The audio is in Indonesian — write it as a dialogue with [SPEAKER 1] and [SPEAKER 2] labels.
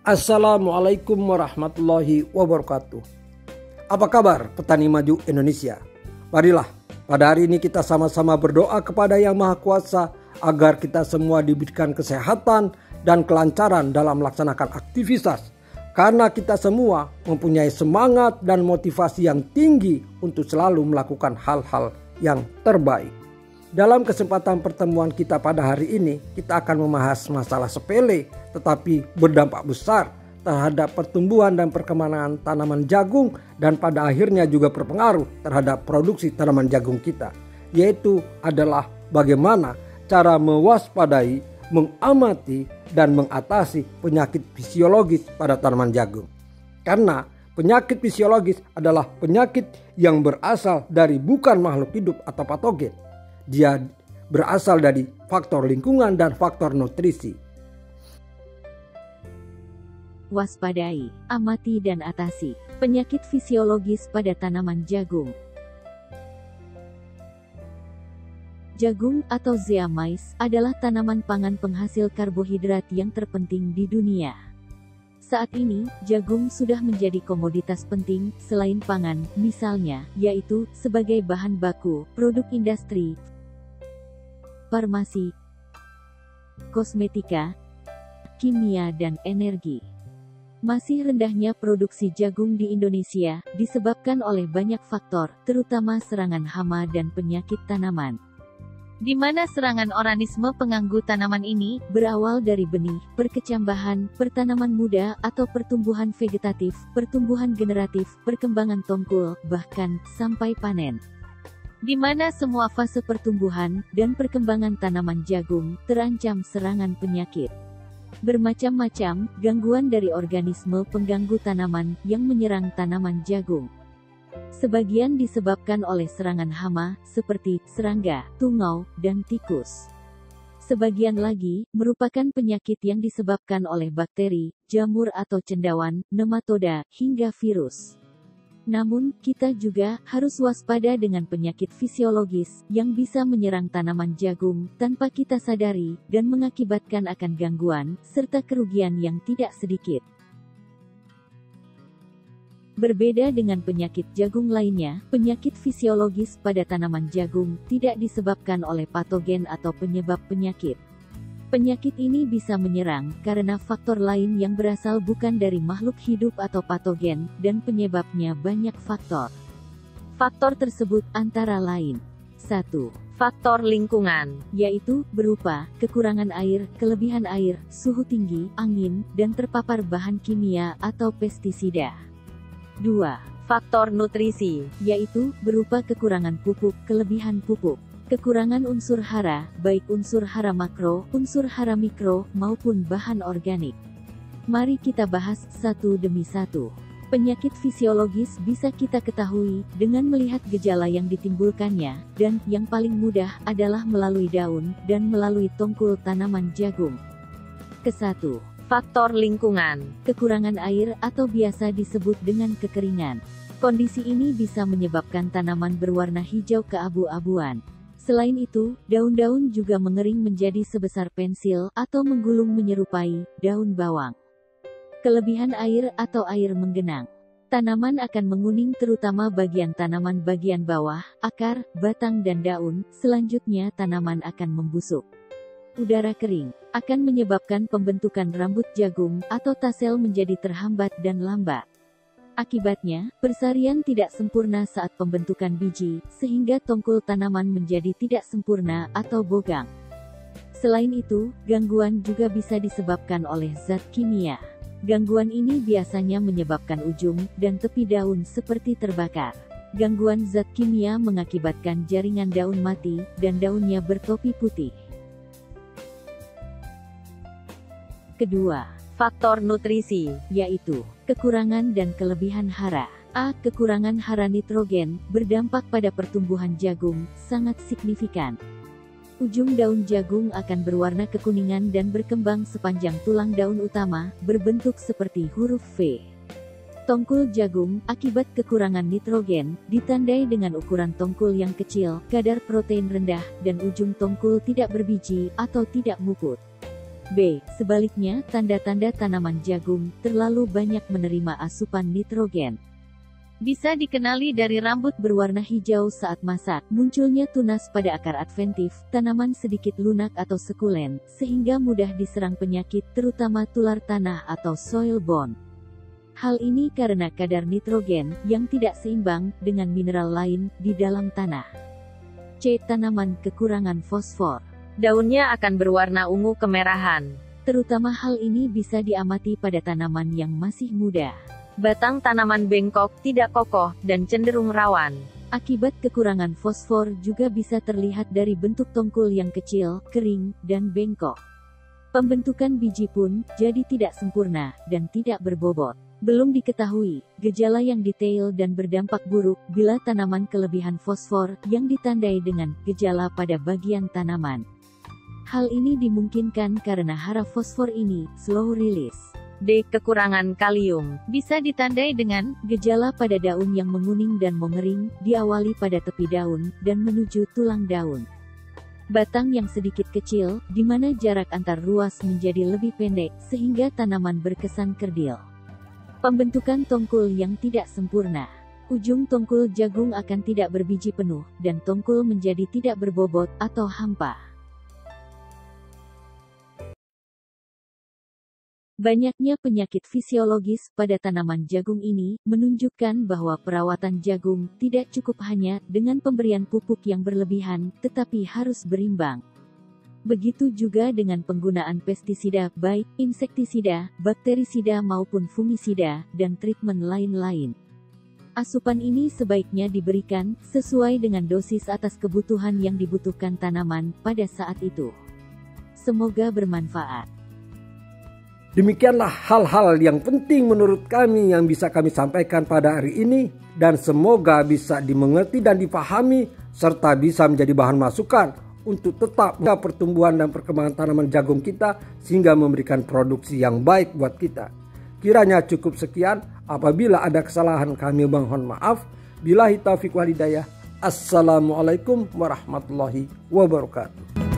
[SPEAKER 1] Assalamualaikum warahmatullahi wabarakatuh. Apa kabar petani maju Indonesia? Marilah pada hari ini kita sama-sama berdoa kepada Yang Maha Kuasa agar kita semua diberikan kesehatan dan kelancaran dalam melaksanakan aktivitas. Karena kita semua mempunyai semangat dan motivasi yang tinggi untuk selalu melakukan hal-hal yang terbaik. Dalam kesempatan pertemuan kita pada hari ini, kita akan membahas masalah sepele tetapi berdampak besar terhadap pertumbuhan dan perkembangan tanaman jagung dan pada akhirnya juga berpengaruh terhadap produksi tanaman jagung kita, yaitu adalah bagaimana cara mewaspadai, mengamati dan mengatasi penyakit fisiologis pada tanaman jagung. Karena penyakit fisiologis adalah penyakit yang berasal dari bukan makhluk hidup atau patogen. Dia berasal dari faktor lingkungan dan faktor nutrisi.
[SPEAKER 2] Waspadai, amati dan atasi penyakit fisiologis pada tanaman jagung. Jagung atau Zea mays adalah tanaman pangan penghasil karbohidrat yang terpenting di dunia. Saat ini, jagung sudah menjadi komoditas penting selain pangan, misalnya, yaitu sebagai bahan baku, produk industri, farmasi, kosmetika, kimia dan energi. Masih rendahnya produksi jagung di Indonesia disebabkan oleh banyak faktor, terutama serangan hama dan penyakit tanaman. Di mana serangan oranisme pengganggu tanaman ini berawal dari benih, perkecambahan, pertanaman muda atau pertumbuhan vegetatif, pertumbuhan generatif, perkembangan tongkul, bahkan sampai panen. Di mana semua fase pertumbuhan dan perkembangan tanaman jagung terancam serangan penyakit. Bermacam-macam gangguan dari organisme pengganggu tanaman yang menyerang tanaman jagung. Sebagian disebabkan oleh serangan hama seperti serangga, tungau, dan tikus. Sebagian lagi merupakan penyakit yang disebabkan oleh bakteri, jamur atau cendawan, nematoda, hingga virus. Namun, kita juga harus waspada dengan penyakit fisiologis yang bisa menyerang tanaman jagung tanpa kita sadari dan mengakibatkan akan gangguan serta kerugian yang tidak sedikit. Berbeda dengan penyakit jagung lainnya, penyakit fisiologis pada tanaman jagung tidak disebabkan oleh patogen atau penyebab penyakit. Penyakit ini bisa menyerang karena faktor lain yang berasal bukan dari makhluk hidup atau patogen, dan penyebabnya banyak faktor. Faktor tersebut antara lain: 1. Faktor lingkungan, yaitu berupa kekurangan air, kelebihan air, suhu tinggi, angin, dan terpapar bahan kimia atau pestisida. 2. Faktor nutrisi, yaitu berupa kekurangan pupuk, kelebihan pupuk, kekurangan unsur hara, baik unsur hara makro, unsur hara mikro, maupun bahan organik. Mari kita bahas satu demi satu. Penyakit fisiologis bisa kita ketahui dengan melihat gejala yang ditimbulkannya, dan yang paling mudah adalah melalui daun dan melalui tongkul tanaman jagung. Ke-1. Faktor lingkungan, kekurangan air atau biasa disebut dengan kekeringan. Kondisi ini bisa menyebabkan tanaman berwarna hijau keabu-abuan. Selain itu, daun-daun juga mengering menjadi sebesar pensil atau menggulung menyerupai daun bawang. Kelebihan air atau air menggenang. Tanaman akan menguning terutama bagian tanaman bagian bawah, akar, batang dan daun, selanjutnya tanaman akan membusuk. Udara kering akan menyebabkan pembentukan rambut jagung atau tasel menjadi terhambat dan lambat. Akibatnya, persarian tidak sempurna saat pembentukan biji, sehingga tongkul tanaman menjadi tidak sempurna atau bogang. Selain itu, gangguan juga bisa disebabkan oleh zat kimia. Gangguan ini biasanya menyebabkan ujung dan tepi daun seperti terbakar. Gangguan zat kimia mengakibatkan jaringan daun mati, dan daunnya bertopi putih. Kedua, faktor nutrisi, yaitu kekurangan dan kelebihan hara. A. Kekurangan hara nitrogen berdampak pada pertumbuhan jagung sangat signifikan. Ujung daun jagung akan berwarna kekuningan dan berkembang sepanjang tulang daun utama, berbentuk seperti huruf V. Tongkul jagung, akibat kekurangan nitrogen, ditandai dengan ukuran tongkul yang kecil, kadar protein rendah, dan ujung tongkul tidak berbiji atau tidak muput. B. Sebaliknya, tanda-tanda tanaman jagung terlalu banyak menerima asupan nitrogen. Bisa dikenali dari rambut berwarna hijau saat masak, munculnya tunas pada akar adventif, tanaman sedikit lunak atau sekulen, sehingga mudah diserang penyakit terutama tular tanah atau soil borne. Hal ini karena kadar nitrogen yang tidak seimbang dengan mineral lain di dalam tanah. C. Tanaman kekurangan fosfor.
[SPEAKER 3] Daunnya akan berwarna ungu kemerahan.
[SPEAKER 2] Terutama hal ini bisa diamati pada tanaman yang masih muda.
[SPEAKER 3] Batang tanaman bengkok, tidak kokoh, dan cenderung rawan.
[SPEAKER 2] Akibat kekurangan fosfor juga bisa terlihat dari bentuk tongkul yang kecil, kering, dan bengkok. Pembentukan biji pun jadi tidak sempurna dan tidak berbobot. Belum diketahui gejala yang detail dan berdampak buruk bila tanaman kelebihan fosfor yang ditandai dengan gejala pada bagian tanaman. Hal ini dimungkinkan karena hara fosfor ini slow release.
[SPEAKER 3] D. Kekurangan kalium.
[SPEAKER 2] Bisa ditandai dengan gejala pada daun yang menguning dan mengering, diawali pada tepi daun, dan menuju tulang daun. Batang yang sedikit kecil, di mana jarak antar ruas menjadi lebih pendek, sehingga tanaman berkesan kerdil. Pembentukan tongkul yang tidak sempurna. Ujung tongkul jagung akan tidak berbiji penuh, dan tongkul menjadi tidak berbobot atau hampa. Banyaknya penyakit fisiologis pada tanaman jagung ini menunjukkan bahwa perawatan jagung tidak cukup hanya dengan pemberian pupuk yang berlebihan, tetapi harus berimbang. Begitu juga dengan penggunaan pestisida, baik insektisida, bakterisida maupun fungisida, dan treatment lain-lain. Asupan ini sebaiknya diberikan sesuai dengan dosis atas kebutuhan yang dibutuhkan tanaman pada saat itu. Semoga bermanfaat.
[SPEAKER 1] Demikianlah hal-hal yang penting menurut kami yang bisa kami sampaikan pada hari ini, dan semoga bisa dimengerti dan dipahami serta bisa menjadi bahan masukan untuk tetap pertumbuhan dan perkembangan tanaman jagung kita sehingga memberikan produksi yang baik buat kita. Kiranya cukup sekian. Apabila ada kesalahan kami mohon maaf. Billahi taufiq wal hidayah. Assalamualaikum warahmatullahi wabarakatuh.